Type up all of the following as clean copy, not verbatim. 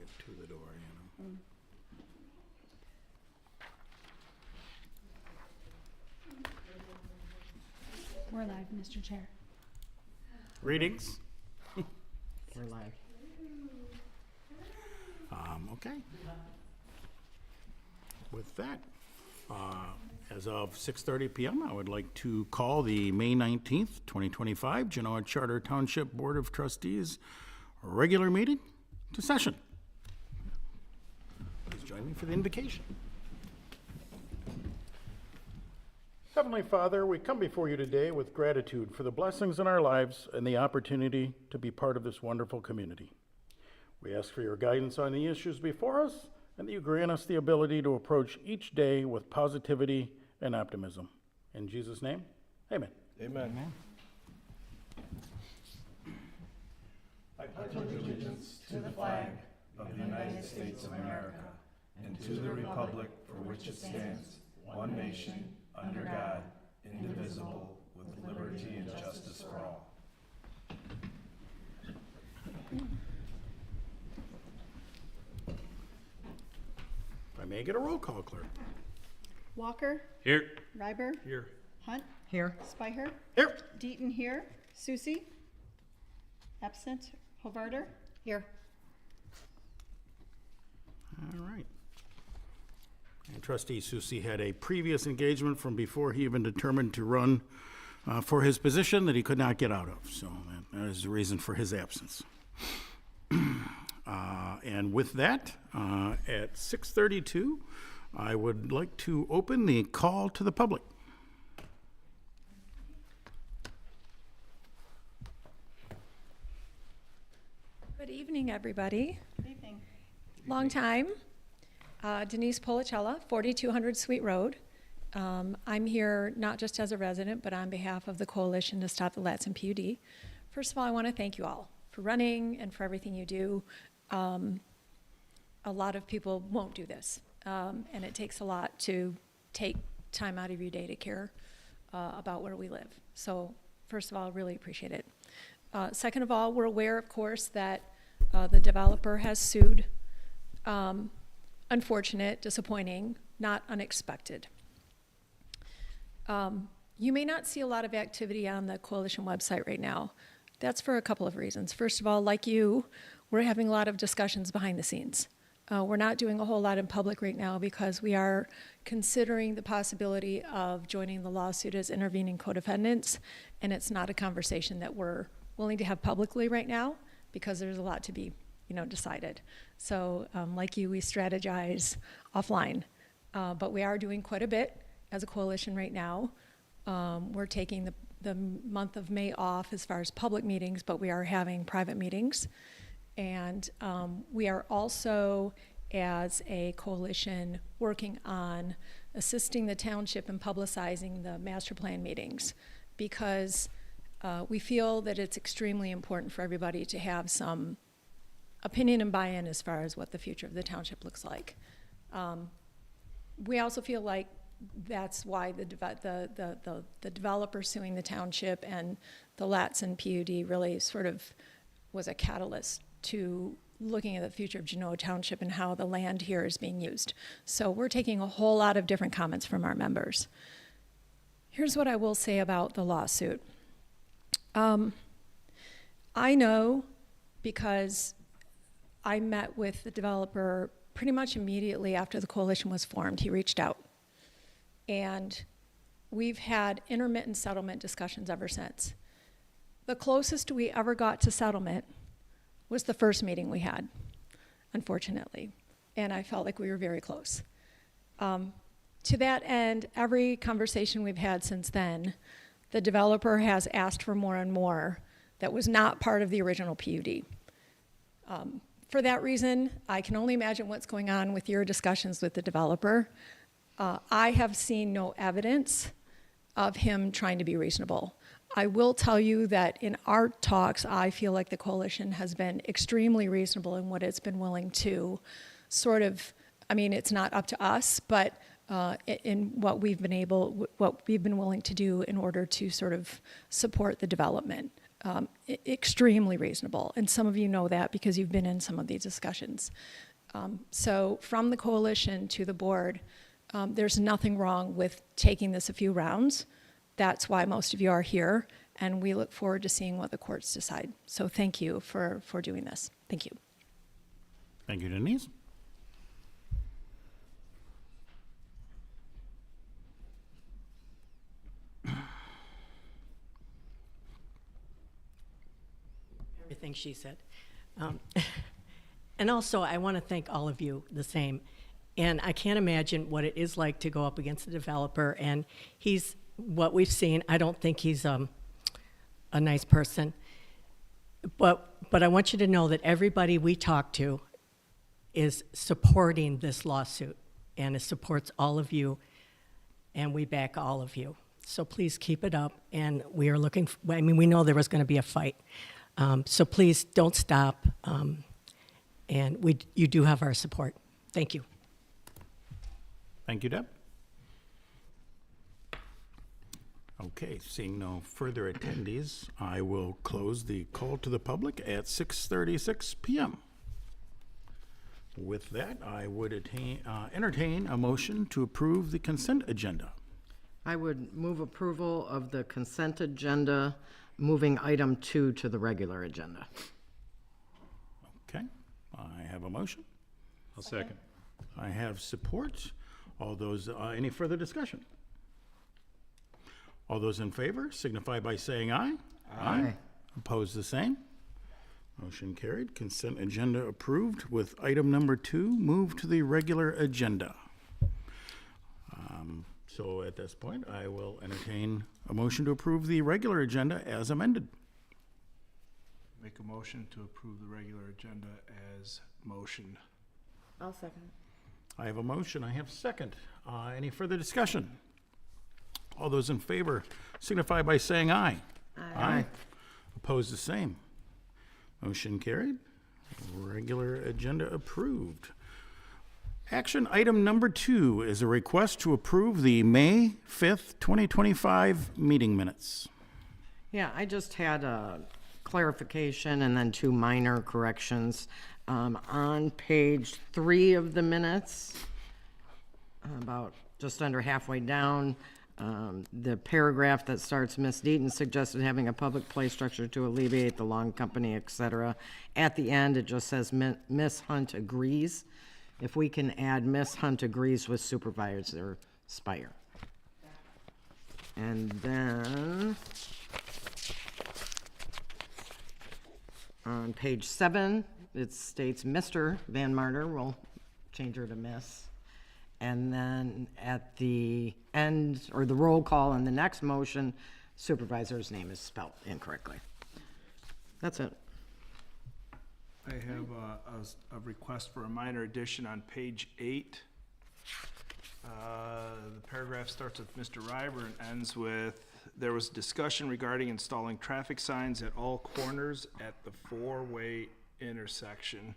right to the door, you know. We're live, Mr. Chair. Greetings. We're live. Okay. With that, as of 6:30 p.m., I would like to call the May 19th, 2025 Genoa Charter Township Board of Trustees regular meeting to session. Please join me for the invocation. Heavenly Father, we come before you today with gratitude for the blessings in our lives and the opportunity to be part of this wonderful community. We ask for your guidance on the issues before us and that you grant us the ability to approach each day with positivity and optimism. In Jesus' name, amen. Amen. Amen. I pledge allegiance to the flag of the United States of America and to the republic for which it stands, one nation, under God, indivisible, with liberty and justice for all. If I may get a roll call, clerk. Walker, Here. Ryber, Here. Hunt, Here. Spiher, Here. Deaton here, Susie, absent, Hovarder, here. All right. And Trustee Susi had a previous engagement from before he even determined to run for his position that he could not get out of. So that is the reason for his absence. And with that, at 6:32, I would like to open the call to the public. Good evening, everybody. Good evening. Long time. Denise Policella, 4200 Sweet Road. I'm here not just as a resident, but on behalf of the Coalition to Stop the Latson PUD. First of all, I want to thank you all for running and for everything you do. A lot of people won't do this, and it takes a lot to take time out of your day to care about where we live. So first of all, I really appreciate it. Second of all, we're aware, of course, that the developer has sued. Unfortunate, disappointing, not unexpected. You may not see a lot of activity on the Coalition website right now. That's for a couple of reasons. First of all, like you, we're having a lot of discussions behind the scenes. We're not doing a whole lot in public right now because we are considering the possibility of joining the lawsuit as intervening co-defendants, and it's not a conversation that we're willing to have publicly right now because there's a lot to be, decided. So like you, we strategize offline, but we are doing quite a bit as a coalition right now. We're taking the month of May off as far as public meetings, but we are having private meetings. And we are also, as a coalition, working on assisting the township in publicizing the master plan meetings because we feel that it's extremely important for everybody to have some opinion and buy-in as far as what the future of the township looks like. We also feel like that's why the developer suing the township and the Latson PUD really sort of was a catalyst to looking at the future of Genoa Township and how the land here is being used. So we're taking a whole lot of different comments from our members. Here's what I will say about the lawsuit. I know because I met with the developer pretty much immediately after the coalition was formed. He reached out. And we've had intermittent settlement discussions ever since. The closest we ever got to settlement was the first meeting we had, unfortunately. And I felt like we were very close. To that end, every conversation we've had since then, the developer has asked for more and more that was not part of the original PUD. For that reason, I can only imagine what's going on with your discussions with the developer. I have seen no evidence of him trying to be reasonable. I will tell you that in our talks, I feel like the coalition has been extremely reasonable in what it's been willing to sort of, it's not up to us, but in what we've been willing to do in order to sort of support the development. extremely reasonable. And some of you know that because you've been in some of these discussions. So from the coalition to the board, there's nothing wrong with taking this a few rounds. That's why most of you are here, and we look forward to seeing what the courts decide. So thank you for doing this. Thank you. Thank you, Denise. Everything she said. And also, I want to thank all of you the same. And I can't imagine what it is like to go up against the developer. And he's, what we've seen, I don't think he's a nice person. But I want you to know that everybody we talk to is supporting this lawsuit, and it supports all of you, and we back all of you. So please keep it up, and we are looking, I mean, we know there was going to be a fight. So please don't stop, and you do have our support. Thank you. Thank you, Deb. Okay, seeing no further attendees, I will close the call to the public at 6:36 p.m. With that, I would entertain a motion to approve the consent agenda. I would move approval of the consent agenda, moving item 2 to the regular agenda. Okay, I have a motion. I'll second. I have support. All those, any further discussion? All those in favor signify by saying aye. Aye. Opposed, the same. Motion carried. Consent agenda approved with item number 2 moved to the regular agenda. So at this point, I will entertain a motion to approve the regular agenda as amended. Make a motion to approve the regular agenda as motion. I'll second. I have a motion. I have a second. Any further discussion? All those in favor signify by saying aye. Aye. Opposed, the same. Motion carried. Regular agenda approved. Action item number 2 is a request to approve the May 5th, 2025 meeting minutes. Yeah, I just had a clarification and then 2 minor corrections. On page 3 of the minutes, about just under halfway down, the paragraph that starts, Ms. Deaton suggested having a public play structure to alleviate the long company, et cetera. At the end, it just says Ms. Hunt agrees. If we can add Ms. Hunt agrees with Supervisor Spire. And then on page 7, it states Mr. Van Marter. We'll change her to Miss. And then at the end, or the roll call in the next motion, Supervisor's name is spelled incorrectly. That's it. I have a request for a minor addition on page 8. The paragraph starts with Mr. River and ends with, there was discussion regarding installing traffic signs at all corners at the 4-way intersection.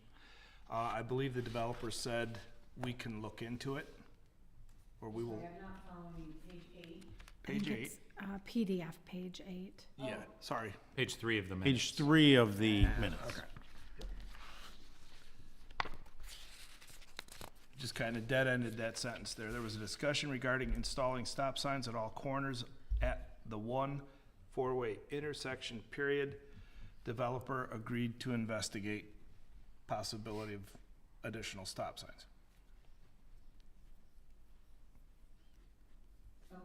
I believe the developer said we can look into it, or we will. I'm not following page 8. Page 8. PDF, page 8. Yeah, sorry. Page 3 of the minutes. Page 3 of the minutes. Okay. Just kind of dead-ended that sentence there. There was a discussion regarding installing stop signs at all corners at the 1 4-way intersection, period. Developer agreed to investigate possibility of additional stop signs. Okay.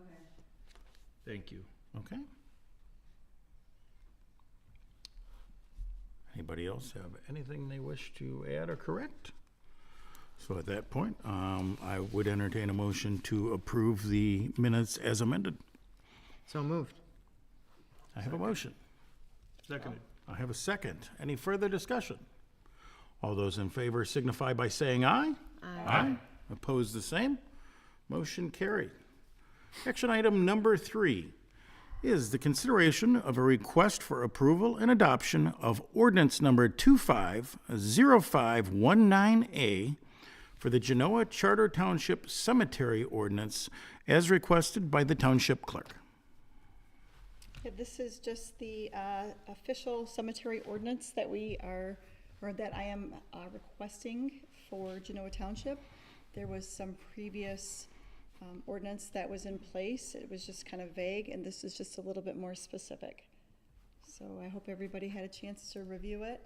Thank you. Okay. Anybody else have anything they wish to add or correct? So at that point, I would entertain a motion to approve the minutes as amended. So moved. I have a motion. Seconded. I have a second. Any further discussion? All those in favor signify by saying aye. Aye. Opposed, the same. Motion carried. Action item number 3 is the consideration of a request for approval and adoption of ordinance number 250519A for the Genoa Charter Township Cemetery Ordinance as requested by the Township Clerk. Yeah, this is just the official cemetery ordinance that that I am requesting for Genoa Township. There was some previous ordinance that was in place. It was just kind of vague, and this is just a little bit more specific. So I hope everybody had a chance to review it.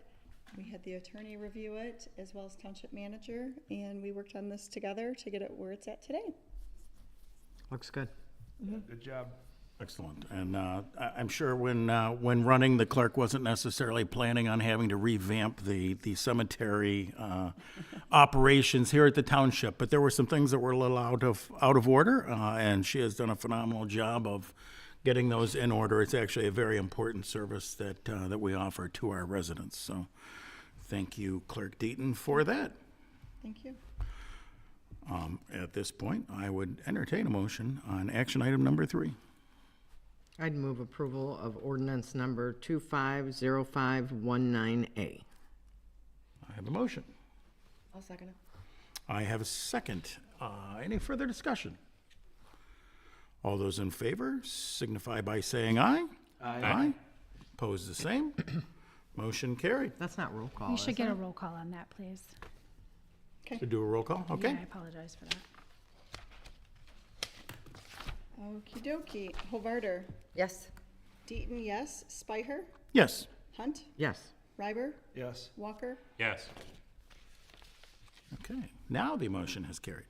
We had the attorney review it, as well as township manager, and we worked on this together to get it where it's at today. Looks good. Good job. Excellent. And I'm sure when running, the clerk wasn't necessarily planning on having to revamp the cemetery operations here at the township, but there were some things that were a little out of order, and she has done a phenomenal job of getting those in order. It's actually a very important service that we offer to our residents. So thank you, Clerk Deaton, for that. Thank you. At this point, I would entertain a motion on action item number 3. I'd move approval of ordinance number 250519A. I have a motion. I'll second it. I have a second. Any further discussion? All those in favor signify by saying aye. Aye. Opposed, the same. Motion carried. That's not roll call, We is should get it? a roll call on that, please. To do a roll call, okay? Yeah, I apologize for that. Okie dokie. Hovarder. Yes. Deaton, yes. Spiher. Yes. Hunt. Yes. Ryber. Yes. Walker. Yes. Okay, now the motion has carried.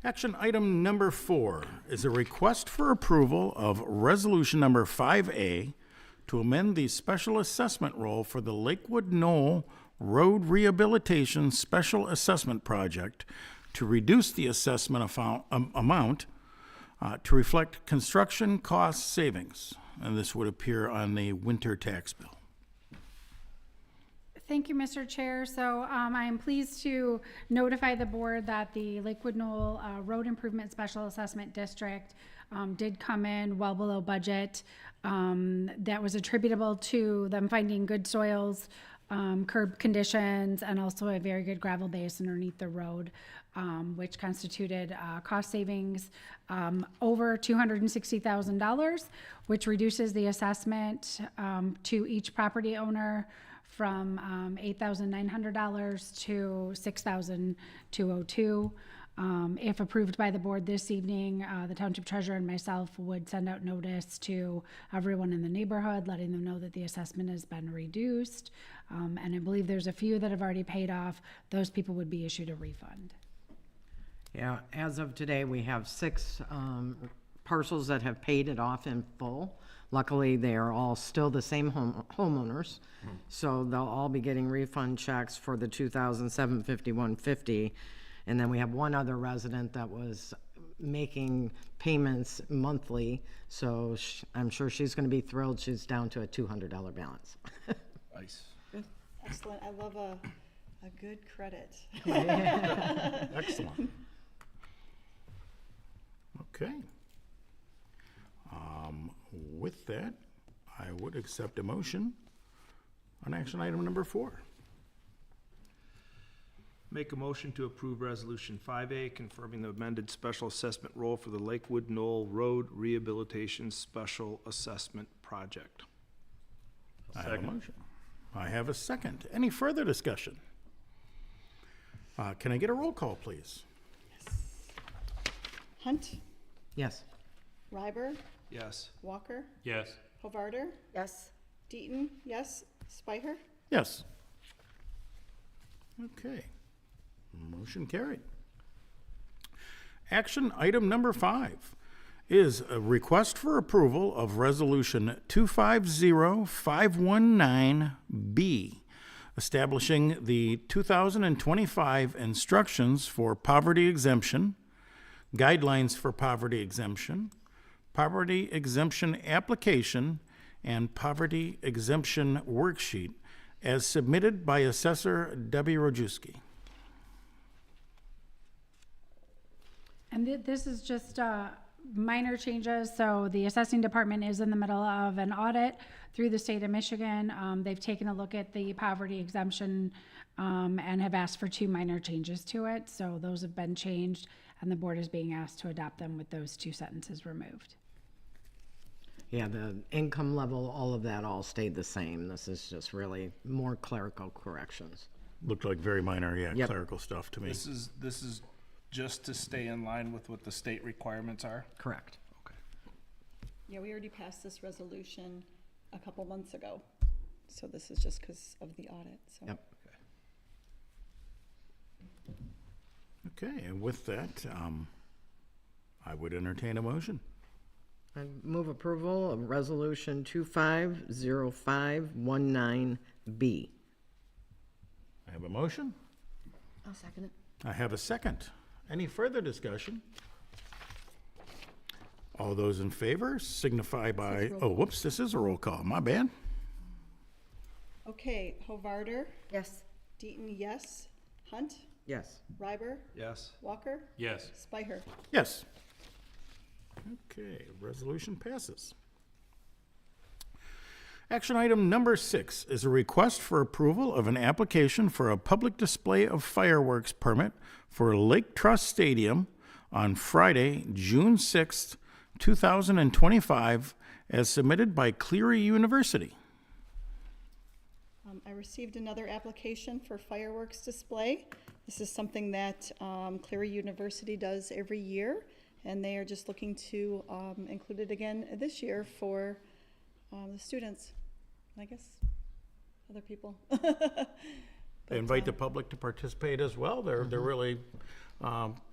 Action item number 4 is a request for approval of resolution number 5A to amend the special assessment roll for the Lakewood Knoll Road Rehabilitation Special Assessment Project to reduce the assessment amount to reflect construction cost savings. And this would appear on the winter tax bill. Thank you, Mr. Chair. So I am pleased to notify the board that the Lakewood Knoll Road Improvement Special Assessment District did come in well below budget. That was attributable to them finding good soils, curb conditions, and also a very good gravel base underneath the road, which constituted cost savings over $260,000, which reduces the assessment to each property owner from $8,900 to $6,202. If approved by the board this evening, the township treasurer and myself would send out notice to everyone in the neighborhood, letting them know that the assessment has been reduced. And I believe there's a few that have already paid off. Those people would be issued a refund. Yeah, as of today, we have 6 parcels that have paid it off in full. Luckily, they are all still the same homeowners, so they'll all be getting refund checks for the $2,751.50. And then we have one other resident that was making payments monthly, so I'm sure she's going to be thrilled. She's down to a $200 balance. Nice. Excellent. I love a good credit. Excellent. Okay. With that, I would accept a motion on action item number 4. Make a motion to approve Resolution 5A, confirming the amended special assessment roll for the Lakewood Knoll Road Rehabilitation Special Assessment Project. I have a motion. I have a second. Any further discussion? Can I get a roll call, please? Hunt. Yes. Ryber. Yes. Walker. Yes. Hovarder. Yes. Deaton, yes. Spiher. Yes. Okay. Motion carried. Action item number 5 is a request for approval of Resolution 250519B, establishing the 2025 instructions for poverty exemption, guidelines for poverty exemption application, and poverty exemption worksheet as submitted by Assessor Debbie Rojewski. And this is just minor changes. So the assessing department is in the middle of an audit through the state of Michigan. They've taken a look at the poverty exemption and have asked for 2 minor changes to it. So those have been changed, and the board is being asked to adopt them with those 2 sentences removed. Yeah, the income level, all of that all stayed the same. This is just really more clerical corrections. Looked like very minor, yeah, Yep. clerical stuff to me. This is just to stay in line with what the state requirements are? Correct. Okay. Yeah, we already passed this resolution a couple months ago. So this is just because of the audit, so. Yep. Okay, and with that, I would entertain a motion. I move approval of Resolution 250519B. I have a motion. I'll second it. I have a second. Any further discussion? All those in favor signify by, oh, whoops, this is a roll call, my bad. Okay, Hovarder, Yes. Deaton, yes. Hunt, Yes. Reiber, Yes. Walker, Yes. Spiker. Yes. Okay, resolution passes. Action item number 6 is a request for approval of an application for a public display of fireworks permit for Lake Trust Stadium on Friday, June 6th, 2025, as submitted by Cleary University. I received another application for fireworks display. This is something that Cleary University does every year, and they are just looking to include it again this year for the students, and I guess other people. They invite the public to participate as well. They're really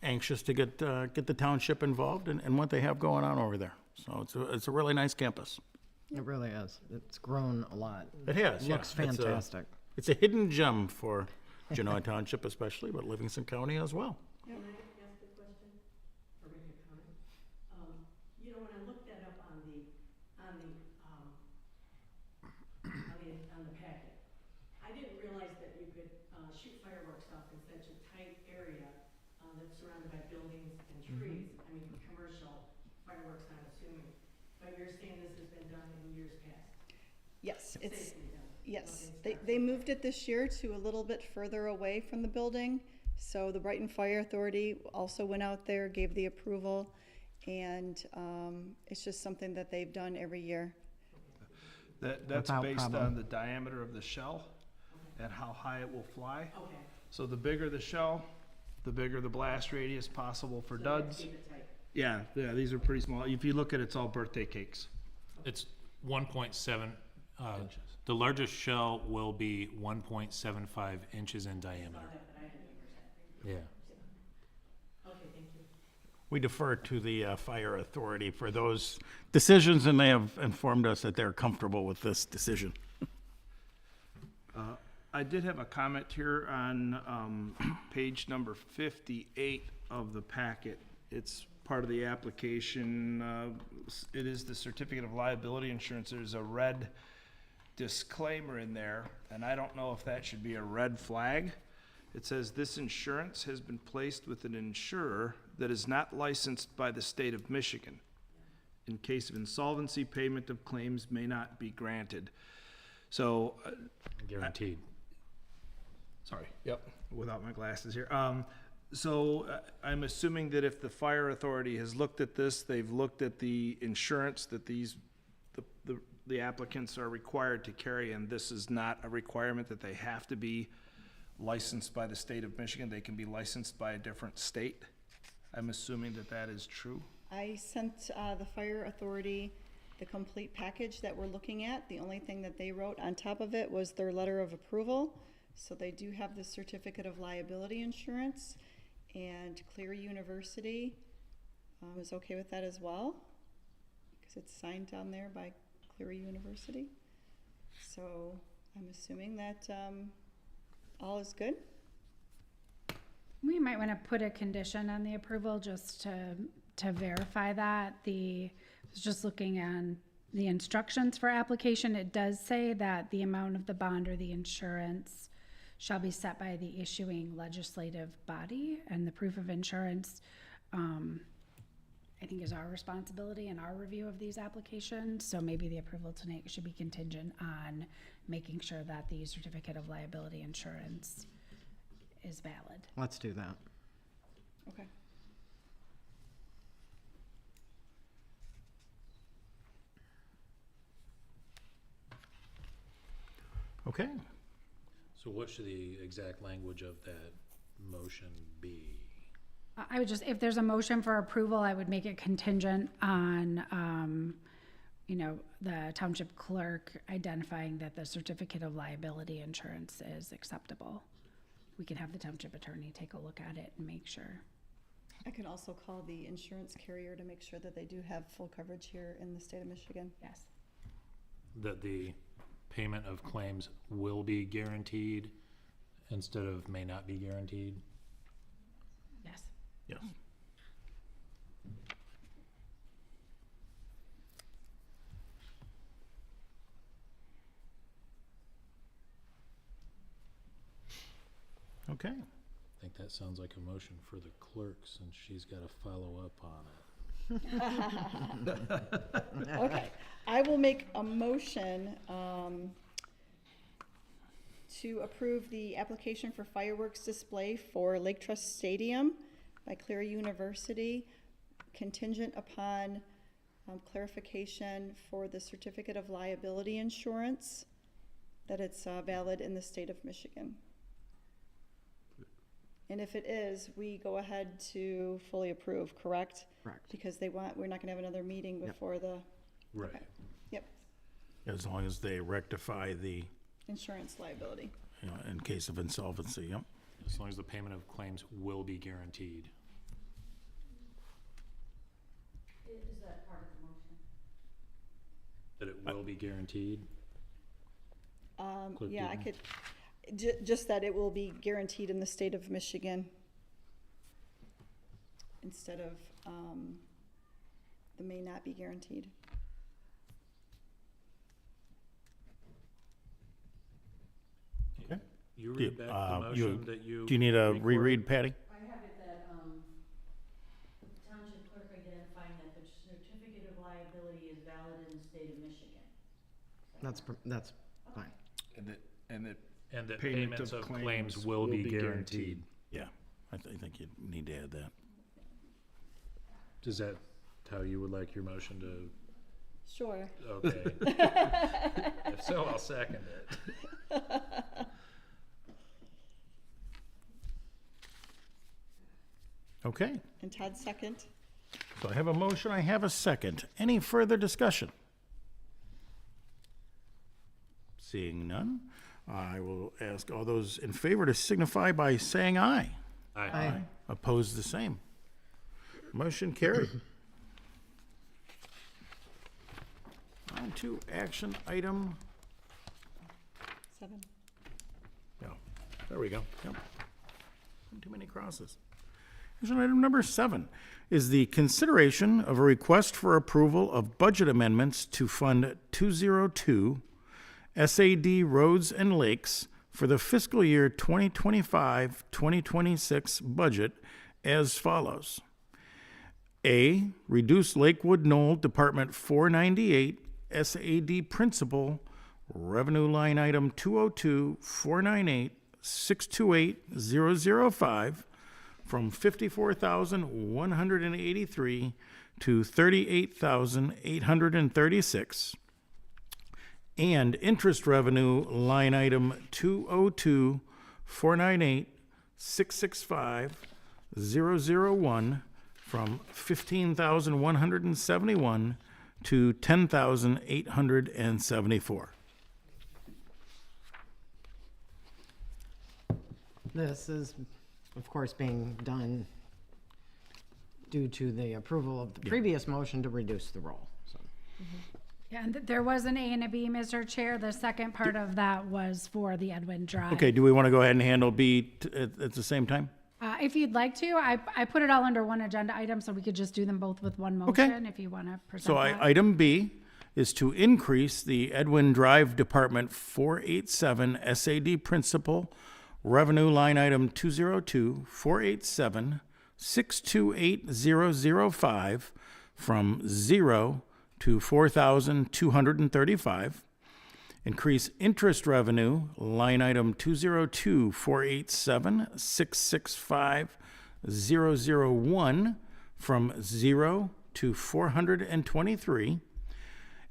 anxious to get the township involved in what they have going on over there. So it's a really nice campus. It really is. It's grown a lot. It has, yeah. Looks fantastic. It's a hidden gem for Genoa Township especially, but Livingston County as well. Can I ask a question or make a comment? You know, when I looked that up on the packet, I didn't realize that you could shoot fireworks off in such a tight area that's surrounded by buildings and trees. I mean, commercial fireworks, I'm assuming. But you're saying this has been done in years past? Yes, it's, Safely done? yes. They moved it this year to a little bit further away from the building. So the Brighton Fire Authority also went out there, gave the approval, and it's just something that they've done every year. That's Without based problem. on the diameter of the shell and how high it will fly. Okay. So the bigger the shell, the bigger the blast radius possible for duds. Keep it tight. Yeah, these are pretty small. If you look at it, it's all birthday cakes. It's 1.7, the largest shell will be 1.75 inches in diameter. Yeah. Okay, thank you. We defer to the fire authority for those decisions, and they have informed us that they're comfortable with this decision. I did have a comment here on page number 58 of the packet. It's part of the application. It is the certificate of liability insurance. There's a red disclaimer in there, and I don't know if that should be a red flag. It says, "This insurance has been placed with an insurer that is not licensed by the state of Michigan. In case of insolvency, payment of claims may not be granted." So, Guaranteed. sorry, yep, without my glasses here. So I'm assuming that if the fire authority has looked at this, they've looked at the insurance that the applicants are required to carry, and this is not a requirement that they have to be licensed by the state of Michigan. They can be licensed by a different state. I'm assuming that that is true. I sent the fire authority the complete package that we're looking at. The only thing that they wrote on top of it was their letter of approval. So they do have the certificate of liability insurance, and Cleary University is okay with that as well, because it's signed down there by Cleary University. So I'm assuming that all is good. We might want to put a condition on the approval just to verify that. I was just looking on the instructions for application. It does say that the amount of the bond or the insurance shall be set by the issuing legislative body, and the proof of insurance, I think, is our responsibility in our review of these applications. So maybe the approval tonight should be contingent on making sure that the certificate of liability insurance is valid. Let's do that. Okay. Okay, So what should the exact language of that motion be? I would just, if there's a motion for approval, I would make it contingent on, the township clerk identifying that the certificate of liability insurance is acceptable. We can have the township attorney take a look at it and make sure. I can also call the insurance carrier to make sure that they do have full coverage here in the state of Michigan. Yes. That the payment of claims will be guaranteed instead of may not be guaranteed? Yes. yes. Okay, I think that sounds like a motion for the clerk since she's got to follow up on it. Okay, I will make a motion to approve the application for fireworks display for Lake Trust Stadium by Clear University, contingent upon clarification for the certificate of liability insurance, that it's valid in the state of Michigan. And if it is, we go ahead to fully approve, correct? Correct. Because we're not gonna have another meeting before the, Right. okay. Yep, as long as they rectify the, insurance liability. in case of insolvency, yep. As long as the payment of claims will be guaranteed. Is that part of the motion? That it will be guaranteed? Clerk Yeah, I Deaton? could, just that it will be guaranteed in the state of Michigan instead of, the may not be guaranteed. Okay. You Do you- read back the you- motion that you. Do you need a recorded? reread, Patty? I have it that, the township clerk identifying that the certificate of liability is valid in the state of Michigan. That's fine. And that And that Payment payments of of claims claims will be guaranteed. Yeah, I think you need to add that. Is that how you would like your motion to, Sure. okay. If so, I'll second it. Okay, And Todd second. so I have a motion, I have a second. Any further discussion? Seeing none, I will ask all those in favor to signify by saying aye. Aye. Opposed, the same. Motion carried. On to action item, 7. no, there we go, yep. Too many crosses. Action item number 7 is the consideration of a request for approval of budget amendments to Fund 202 SAD Roads and Lakes for the fiscal year 2025-2026 budget as follows. A, reduce Lakewood Knoll Department 498 SAD Principal Revenue Line Item 202-498-628005 from $54,183 to $38,836. And interest revenue line item 202-498-665-001 from $15,171 to $10,874. This is, of course, being done due to the approval of the previous motion to reduce the roll, so. Yeah, and there was an A and a B, Mr. Chair. The second part of that was for the Edwin Drive. Okay, do we want to go ahead and handle B at the same time? If you'd like to, I put it all under one agenda item, so we could just do them both with one motion, if you want to present So that. item B is to increase the Edwin Drive Department 487 SAD Principal Revenue Line Item 202-487-628005 from 0 to $4,235. Increase interest revenue, line item 202-487-665-001 from 0 to $423.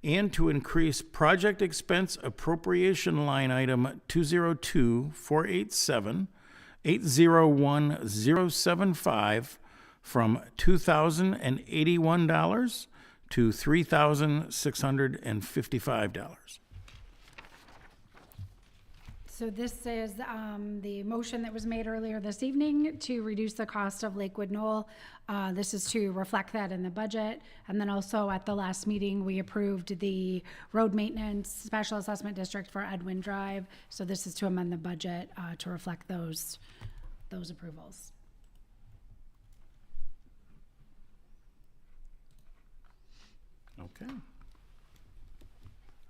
and to increase project expense appropriation line item 202-487-801075 from $2,081 to $3,655. So this is the motion that was made earlier this evening to reduce the cost of Lakewood Knoll. This is to reflect that in the budget. And then also at the last meeting, we approved the road maintenance special assessment district for Edwin Drive. So this is to amend the budget to reflect those approvals. Okay.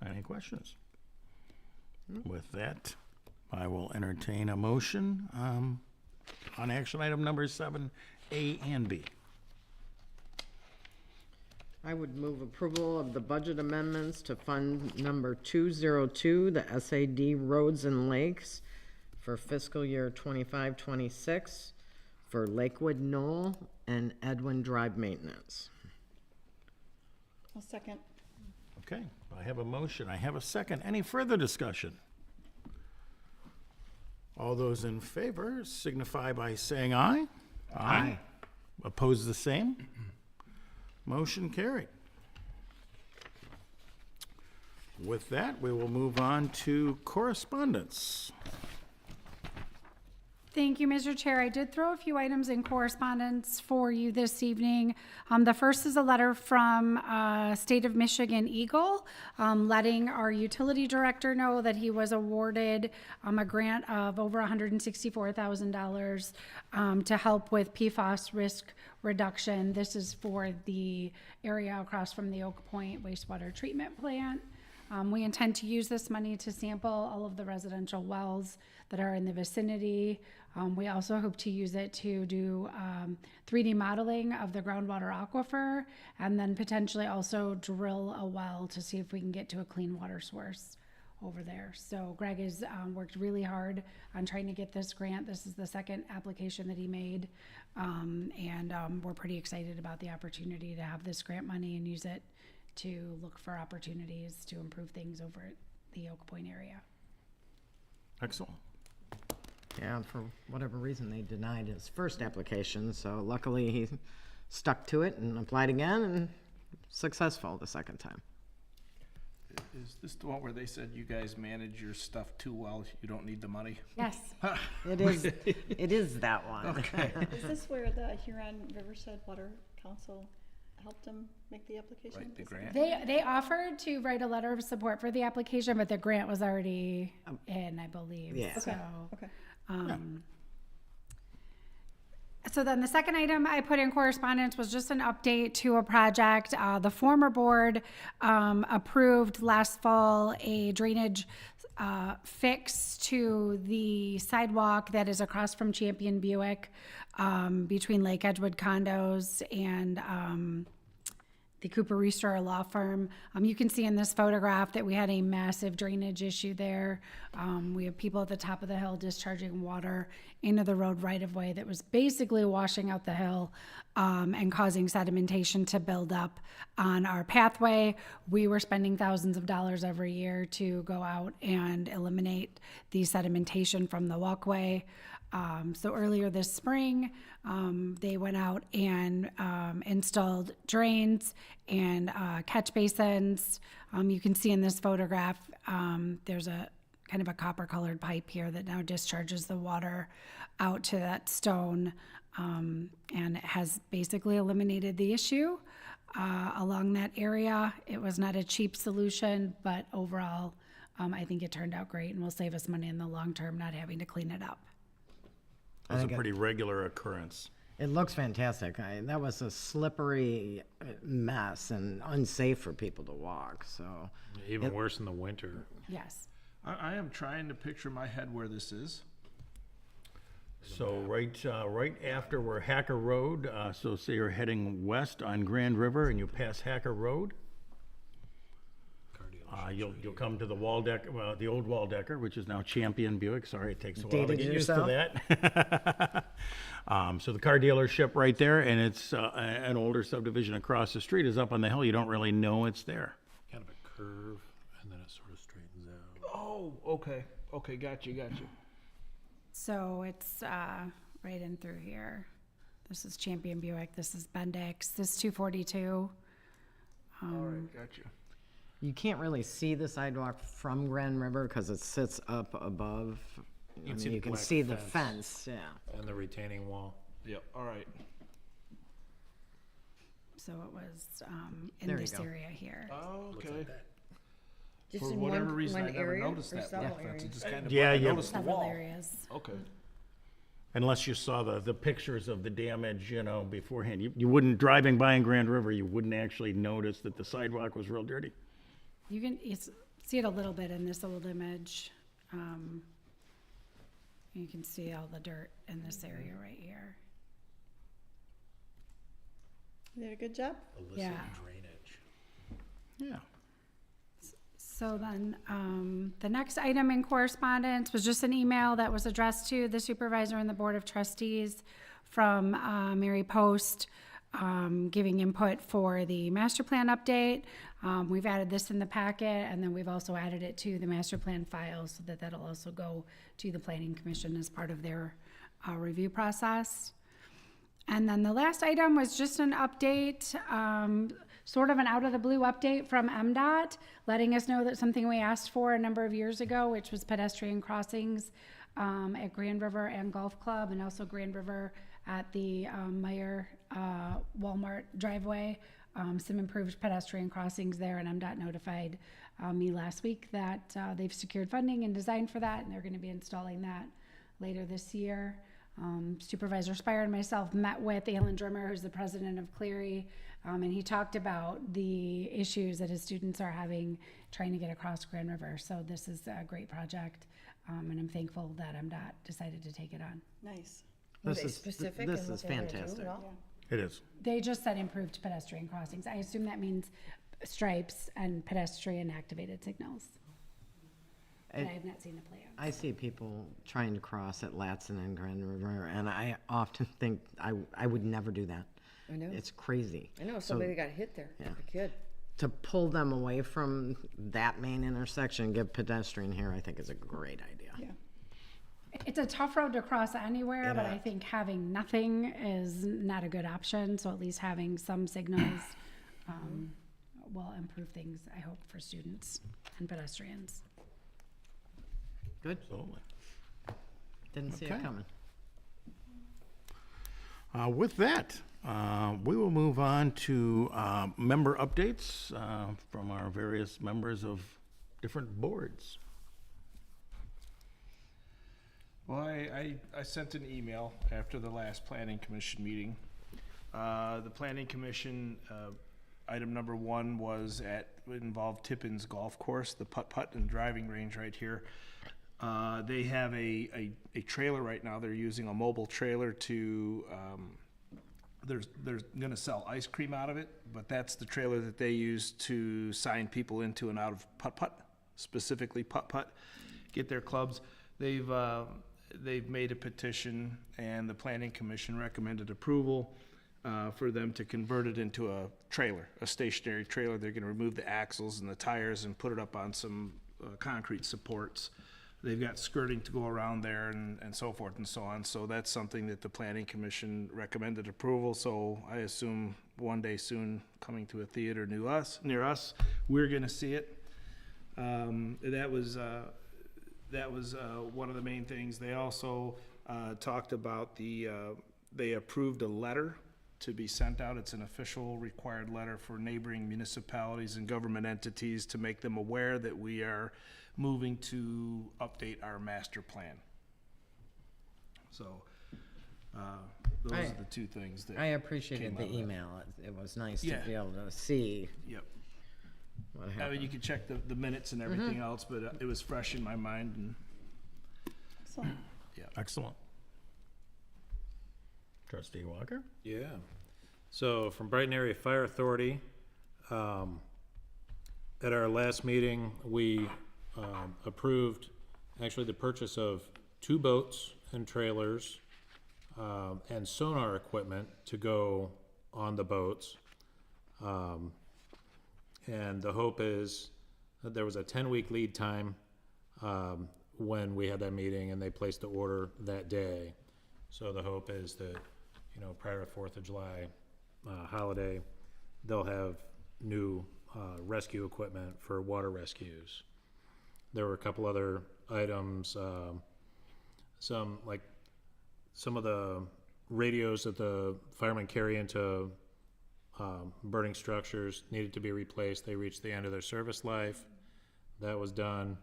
Any questions? With that, I will entertain a motion on action item number 7, A and B. I would move approval of the budget amendments to fund number 202, the SAD Roads and Lakes for fiscal year 25-26 for Lakewood Knoll and Edwin Drive maintenance. I'll second. Okay, I have a motion. I have a second. Any further discussion? All those in favor signify by saying aye. Aye. Oppose the same? Motion carried. With that, we will move on to correspondence. Thank you, Mr. Chair. I did throw a few items in correspondence for you this evening. The first is a letter from State of Michigan Eagle, letting our utility director know that he was awarded a grant of over $164,000 to help with PFAS risk reduction. This is for the area across from the Oak Point wastewater treatment plant. We intend to use this money to sample all of the residential wells that are in the vicinity. We also hope to use it to do 3D modeling of the groundwater aquifer, and then potentially also drill a well to see if we can get to a clean water source over there. So Greg has worked really hard on trying to get this grant. This is the second application that he made, and we're pretty excited about the opportunity to have this grant money and use it to look for opportunities to improve things over at the Oak Point area. Excellent. Yeah, for whatever reason, they denied his first application, so luckily he stuck to it and applied again and successful the second time. Is this the one where they said you guys manage your stuff too well, you don't need the money? Yes. It is that one. Okay. Is this where the Huron Riverside Water Council helped them make the application? Right, the grant? They offered to write a letter of support for the application, but the grant was already in, I believe. Yeah. So, Okay. So then the second item I put in correspondence was just an update to a project. The former board approved last fall a drainage fix to the sidewalk that is across from Champion Buick between Lake Edgewood condos and the Cooper Restorer Law Firm. You can see in this photograph that we had a massive drainage issue there. We have people at the top of the hill discharging water into the road right of way that was basically washing out the hill and causing sedimentation to build up on our pathway. We were spending thousands of dollars every year to go out and eliminate the sedimentation from the walkway. So earlier this spring, they went out and installed drains and catch basins. You can see in this photograph, there's a kind of a copper colored pipe here that now discharges the water out to that stone, and it has basically eliminated the issue along that area. It was not a cheap solution, but overall, I think it turned out great and will save us money in the long term not having to clean it up. That's a pretty regular occurrence. It looks fantastic. That was a slippery mess and unsafe for people to walk, so. Even worse in the winter. Yes. I am trying to picture my head where this is. So right after where Hacker Road, so say you're heading west on Grand River and you pass Hacker Road, you'll come to the Waldecker, well, the old Waldecker, which is now Champion Buick. Sorry, it takes a while to Dated get used yourself? to that. So the car dealership right there, and it's an older subdivision across the street is up on the hill. You don't really know it's there. Kind of a curve, and then it sort of straightens out. Oh, okay, got you. So it's right in through here. This is Champion Buick, this is Bendix, this is 242. All right, got you. You can't really see the sidewalk from Grand River because it sits up above. I mean, see the you can black see the fence. fence, yeah. And the retaining wall. Yep, all right. So it was There in you this go. area here. Oh, okay. Just For in whatever one, reason, one I never area noticed or that several black fence. It areas? just kind of, Yeah, I yeah. noticed the Several wall. areas. Okay. Unless you saw the pictures of the damage, beforehand. You wouldn't, driving by in Grand River, you wouldn't actually notice that the sidewalk was real dirty. You can see it a little bit in this old image. You can see all the dirt in this area right here. You did a good job. Yeah. Drainage. Yeah. So then, the next item in correspondence was just an email that was addressed to the supervisor and the Board of Trustees from Mary Post, giving input for the master plan update. We've added this in the packet, and then we've also added it to the master plan file so that that'll also go to the Planning Commission as part of their review process. And then the last item was just an update, sort of an out-of-the-blue update from MDOT, letting us know that something we asked for a number of years ago, which was pedestrian crossings at Grand River and Golf Club, and also Grand River at the Meyer Walmart driveway. Some improved pedestrian crossings there, and MDOT notified me last week that they've secured funding and design for that, and they're going to be installing that later this year. Supervisor Spire and myself met with Alan Drimmer, who's the president of Cleary, and he talked about the issues that his students are having trying to get across Grand River. So this is a great project, and I'm thankful that MDOT decided to take it on. Nice. Were This they is- specific this in what is they were gonna do fantastic. at all? It is. They just said improved pedestrian crossings. I assume that means stripes and pedestrian activated signals. But I have not seen the plan. I see people trying to cross at Latson and Grand River, and I often think I would never do that. I know. It's crazy. I know So somebody got hit there, yeah. a kid. to pull them away from that main intersection, give pedestrian here, I think is a great idea. Yeah. It's a tough road to cross anywhere, but I think having nothing is not a good option. So at least having some signals will improve things, I hope, for students and pedestrians. Good. Absolutely. Didn't see it Okay. coming. With that, we will move on to member updates from our various members of different boards. Well, I sent an email after the last planning commission meeting. The planning commission, item number 1 was involved Tippins Golf Course, the putt-putt and driving range right here. They have a trailer right now. They're using a mobile trailer to, they're gonna sell ice cream out of it, but that's the trailer that they use to sign people into and out of putt-putt, specifically putt-putt, get their clubs. They've made a petition, and the planning commission recommended approval for them to convert it into a trailer, a stationary trailer. They're gonna remove the axles and the tires and put it up on some concrete supports. They've got skirting to go around there and so forth and so on. So that's something that the planning commission recommended approval. So I assume one day soon, coming to a theater near us, we're gonna see it. That was one of the main things. They also talked about they approved a letter to be sent out. It's an official required letter for neighboring municipalities and government entities to make them aware that we are moving to update our master plan. So those are the two things that I appreciated came the out of that. email. It was nice to Yeah. be able to see Yep. what I mean, happened. you could check the minutes and everything else, but it was fresh in my mind and Excellent. Excellent. Trustee Walker? Yeah. So from Brighton Area Fire Authority, at our last meeting, we approved actually the purchase of 2 boats and trailers and sonar equipment to go on the boats. And the hope is there was a 10-week lead time when we had that meeting, and they placed the order that day. So the hope is that, prior to 4th of July holiday, they'll have new rescue equipment for water rescues. There were a couple other items, some of the radios that the firemen carry into burning structures needed to be replaced. They reached the end of their service life. That was done.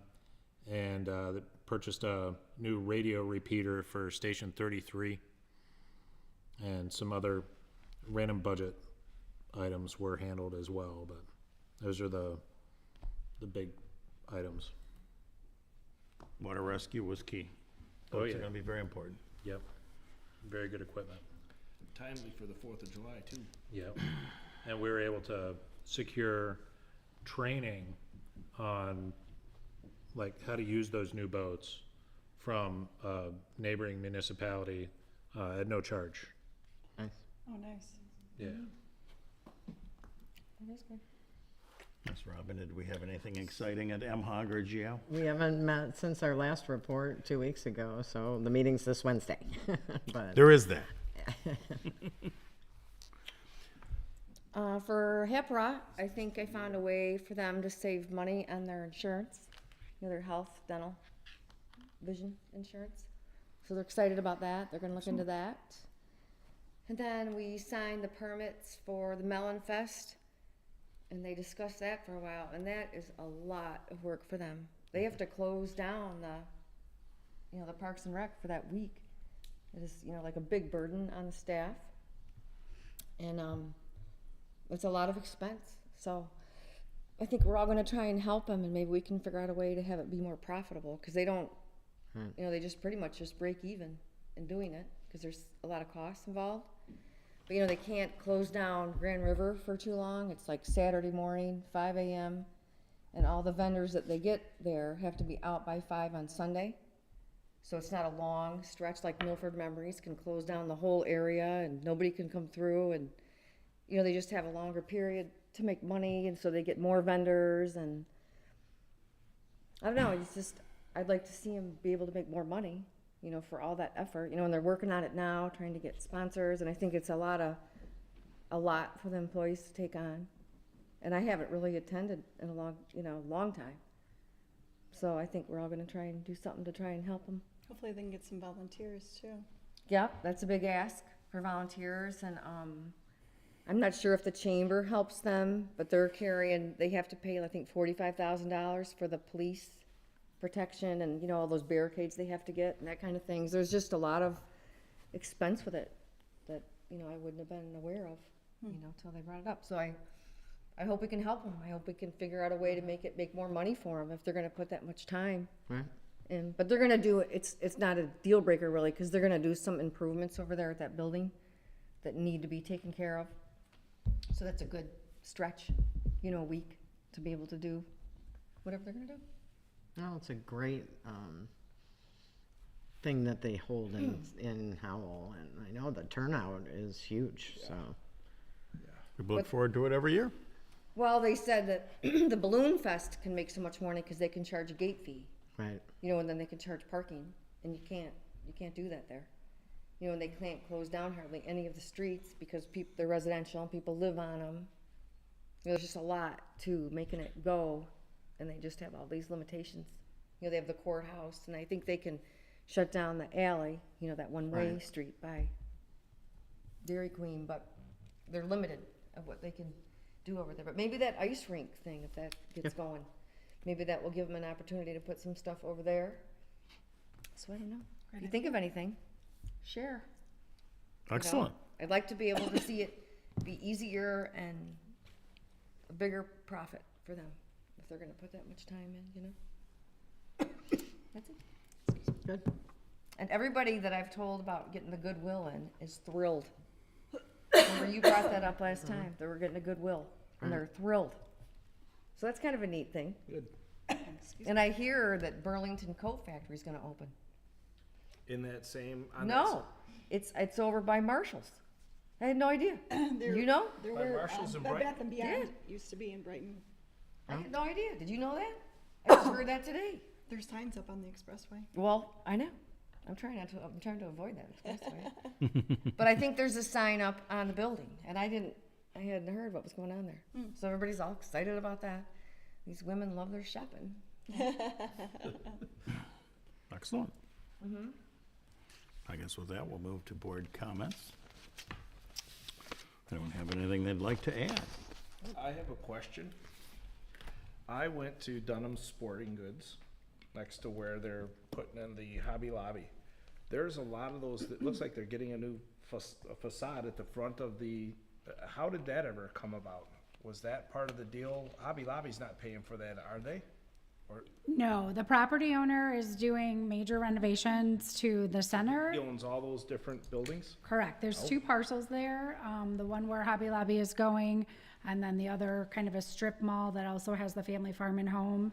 And they purchased a new radio repeater for Station 33. And some other random budget items were handled as well. But those are the big items. Water rescue was key. Oh, Boats yeah. are gonna be very important. Yep. Very good equipment. Timely for the 4th of July, too. Yep. And we were able to secure training on how to use those new boats from a neighboring municipality at no charge. Nice. Oh, nice. Yeah. That is good. Yes, Robin, did we have anything exciting at MHOG or GL? We haven't met since our last report 2 weeks ago, so the meeting's this Wednesday. But There is that. For HIPRA, I think I found a way for them to save money on their insurance, their health, dental, vision insurance. So they're excited about that. They're gonna look into that. And then we signed the permits for the Melon Fest, and they discussed that for a while, and that is a lot of work for them. They have to close down the Parks and Rec for that week. It is, like a big burden on the staff. And, it's a lot of expense. So I think we're all gonna try and help them, and maybe we can figure out a way to have it be more profitable, because they don't, they just pretty much just break even in doing it, because there's a lot of costs involved. But they can't close down Grand River for too long. It's like Saturday morning, 5 a.m. And all the vendors that they get there have to be out by 5 on Sunday. So it's not a long stretch like Milford Memories can close down the whole area and nobody can come through. And, they just have a longer period to make money. And so they get more vendors. And I don't know, it's just, I'd like to see them be able to make more money, for all that effort, and they're working on it now, trying to get sponsors, and I think it's a lot for the employees to take on. And I haven't really attended in a long time. So I think we're all gonna try and do something to try and help them. Hopefully they can get some volunteers too. Yep, that's a big ask for volunteers, and I'm not sure if the chamber helps them, but they have to pay, I think, $45,000 for the police protection and, all those barricades they have to get and that kind of things. There's just a lot of expense with it that, I wouldn't have been aware of, till they brought it up. So I hope we can help them. I hope we can figure out a way to make more money for them if they're gonna put that much time. Right. But they're gonna do it, it's not a deal breaker really, because they're gonna do some improvements over there at that building that need to be taken care of. So that's a good stretch, a week to be able to do whatever they're gonna do. No, it's a great thing that they hold in Howell, and I know the turnout is huge. So We look forward to it every year. Well, they said that the Balloon Fest can make so much money because they can charge a gate fee, right, and then they can charge parking, and you can't do that there. And they can't close down hardly any of the streets because they're residential and people live on them. There's just a lot to making it go, and they just have all these limitations. They have the courthouse, and I think they can shut down the alley, that one-way street by Dairy Queen, but they're limited of what they can do over there. But maybe that ice rink thing, if that gets going, maybe that will give them an opportunity to put some stuff over there. So I don't know. If you think of anything, share. Excellent. I'd like to be able to see it be easier and a bigger profit for them if they're going to put that much time in, That's it. good. And everybody that I've told about getting the Goodwill in is thrilled. Remember you brought that up last time. They were getting a Goodwill, and they're thrilled. So that's kind of a neat thing. Good. And I hear that Burlington Coat Factory is going to open. In that same, on that No, it's over by Marshall's. I had no idea. You know? There By were, Marshall's in Bed Brighton? Bath and Beyond used to be in Brighton. I had no idea. Did you know that? I just heard that today. There's signs up on the expressway. Well, I know. I'm trying to avoid that expressway. But I think there's a sign up on the building, and I hadn't heard what was going on there. So everybody's all excited about that. These women love their shopping. Excellent. I guess with that, we'll move to board comments. Anyone have anything they'd like to add? I have a question. I went to Dunham's Sporting Goods, next to where they're putting in the Hobby Lobby. There's a lot of those, that looks like they're getting a new facade at the front of the, how did that ever come about? Was that part of the deal? Hobby Lobby's not paying for that, are they? Or No, the property owner is doing major renovations to the center. he owns all those different buildings? Correct. There's two parcels there. The one where Hobby Lobby is going, and then the other kind of a strip mall that also has the Family Farm and Home.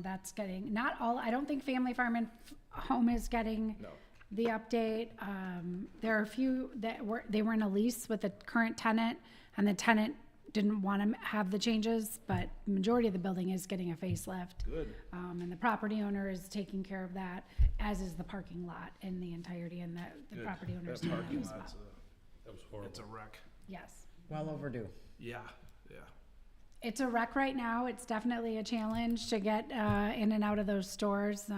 That's getting, not all, I don't think Family Farm and Home is getting the update. There are a few that they were in a lease with the current tenant, and the tenant didn't want to have the changes, but the majority of the building is getting a facelift. Good. And the property owner is taking care of that, as is the parking lot in the entirety, and the Good. property owner is That doing that parking as well. lot's That was horrible. it's a wreck. Yes. Well overdue. Yeah. It's a wreck right now. It's definitely a challenge to get in and out of those stores.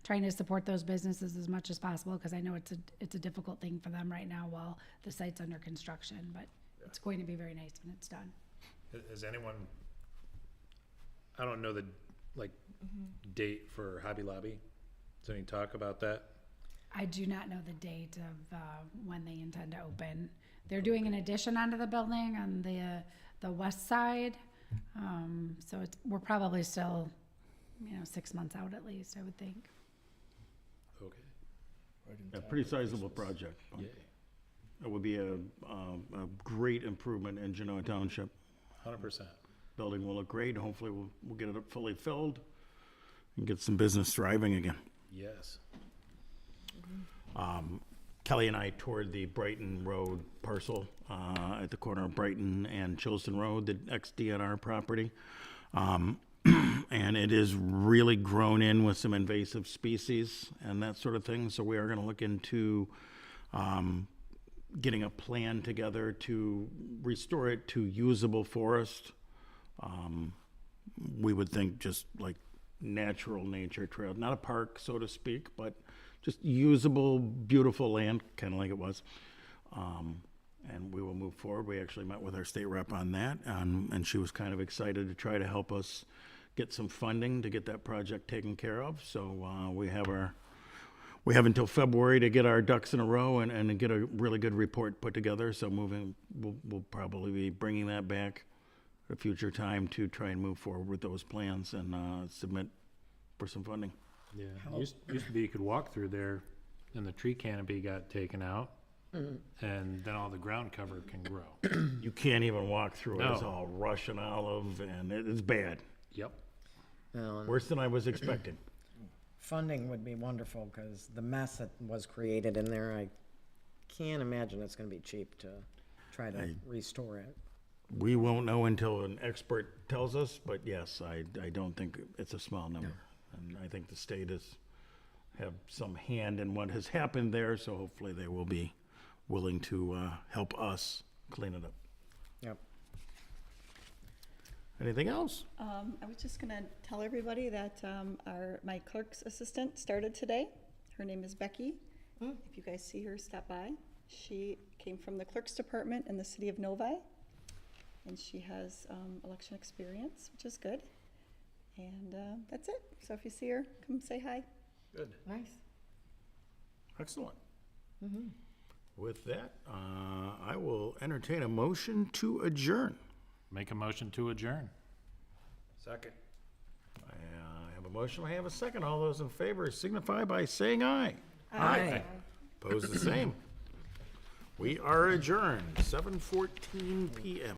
Trying to support those businesses as much as possible, because I know it's a difficult thing for them right now while the site's under construction. But it's going to be very nice when it's done. Has anyone, I don't know the, date for Hobby Lobby? Is there any talk about that? I do not know the date of when they intend to open. They're doing an addition onto the building on the west side. So we're probably still, 6 months out at least, I would think. Okay. A pretty sizable project. Yay. It would be a great improvement in Genoa Township. 100%. Building will look great. Hopefully we'll get it fully filled and get some business thriving again. Yes. Kelly and I toured the Brighton Road parcel at the corner of Brighton and Chilston Road, the ex-DNR property. And it is really grown in with some invasive species and that sort of thing. So we are going to look into getting a plan together to restore it to usable forest. We would think just like natural nature trail, not a park, so to speak, but just usable, beautiful land, kind of like it was. And we will move forward. We actually met with our state rep on that, and she was kind of excited to try to help us get some funding to get that project taken care of. So we have until February to get our ducks in a row and get a really good report put together. So we'll probably be bringing that back at a future time to try and move forward with those plans and submit for some funding. Yeah. Used to be you could walk through there and the tree canopy got taken out and then all the ground cover can grow. You can't even walk through it. It's No. all Russian olive and it's bad. Yep. Worse than I was expecting. Funding would be wonderful, because the mess that was created in there, I can't imagine it's gonna be cheap to try to restore it. We won't know until an expert tells us, but yes, I don't think it's a small number. And I think the state have some hand in what has happened there, so hopefully they will be willing to help us clean it up. Yep. Anything else? I was just gonna tell everybody that my clerk's assistant started today. Her name is Becky. If you guys see her, stop by. She came from the clerk's department in the city of Novi, and she has election experience, which is good. And that's it. So if you see her, come say hi. Good. Nice. Excellent. With that, I will entertain a motion to adjourn. Make a motion to adjourn. Second. I have a motion, I have a second. All those in favor signify by saying aye. Aye. Opposed, the same. We are adjourned, 7:14 PM.